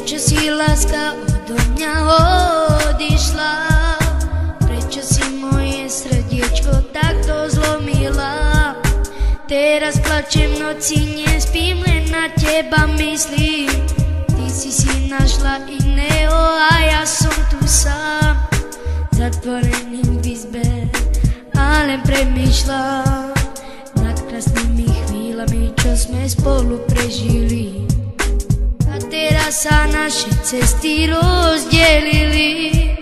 Prečo si láska odo mňa odišla? Prečo si moje srdiečko takto zlomila? Teraz plačem v noci, nespím, len na teba myslím. Ty si našla iného a ja som tu sám, zatvorený v izbe a len premýšľam nad krásnymi chvíľami, čo sme spolu prežili. A teraz sa naše cesty rozdelili.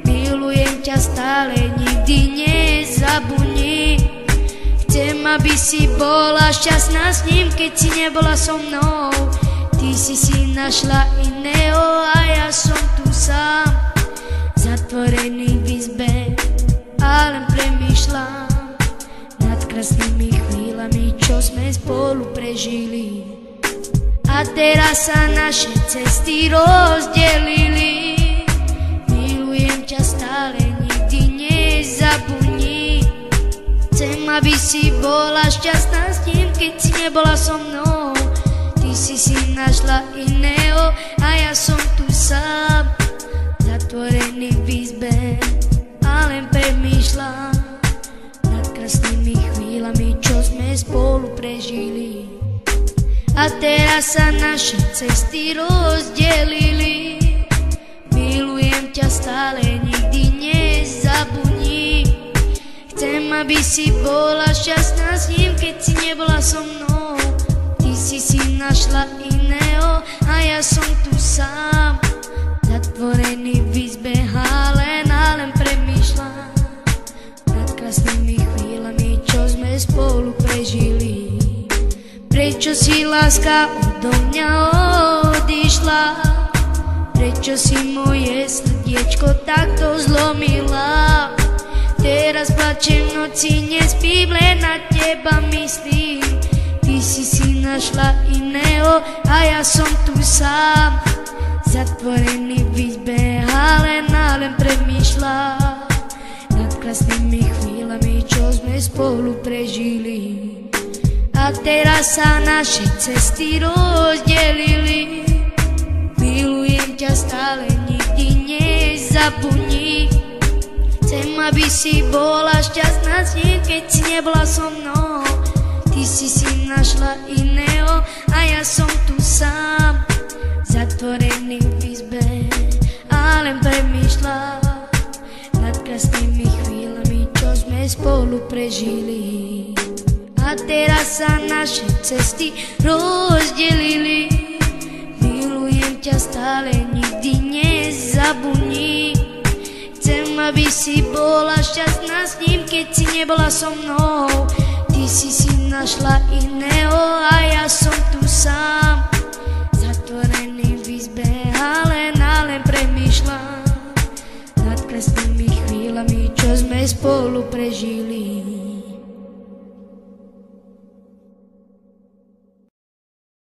Milujem ťa stále, nikdy nezabudni. Chcem, aby si bola šťastná s ním, keď si nebola so mnou. Ty si našla iného a ja som tu sám, zatvorený v izbe a len premýšľam nad krásnymi chvíľami, čo sme spolu prežili. A teraz sa naše cesty rozdelili. Milujem ťa stále, nikdy nezabudni. Chcem, aby si bola šťastná s ním, keď si nebola so mnou. Ty si našla iného a ja som tu sám, zatvorený v izbe a len premýšľam nad krásnymi chvíľami, čo sme spolu prežili. A teraz sa naše cesty rozdelili. Milujem ťa stále, nikdy nezabudni. Chcem, aby si bola šťastná s ním, keď si nebola so mnou. Ty si našla iného a ja som tu sám, zatvorený v izbe a len premýšľam nad krásnymi chvíľami, čo sme spolu prežili. Prečo si láska odo mňa odišla? Prečo si moje srdiečko takto zlomila? Teraz plačem v noci, nespím, len na teba myslím. Ty si našla iného a ja som tu sám, zatvorený v izbe a len premýšľam nad krásnymi chvíľami, čo sme spolu prežili. A teraz sa naše cesty rozdelili. Milujem ťa stále, nikdy nezabudni. Chcem, aby si bola šťastná s ním, keď si nebola so mnou. Ty si našla iného a ja som tu sám, zatvorený v izbe a len premýšľam nad krásnymi chvíľami, čo sme spolu prežili. A teraz sa naše cesty rozdelili. Milujem ťa stále, nikdy nezabudni. Chcem, aby si bola šťastná s ním, keď si nebola so mnou. Ty si našla iného a ja som tu sám, zatvorený v izbe a len premýšľam nad krásnymi chvíľami, čo sme spolu prežili.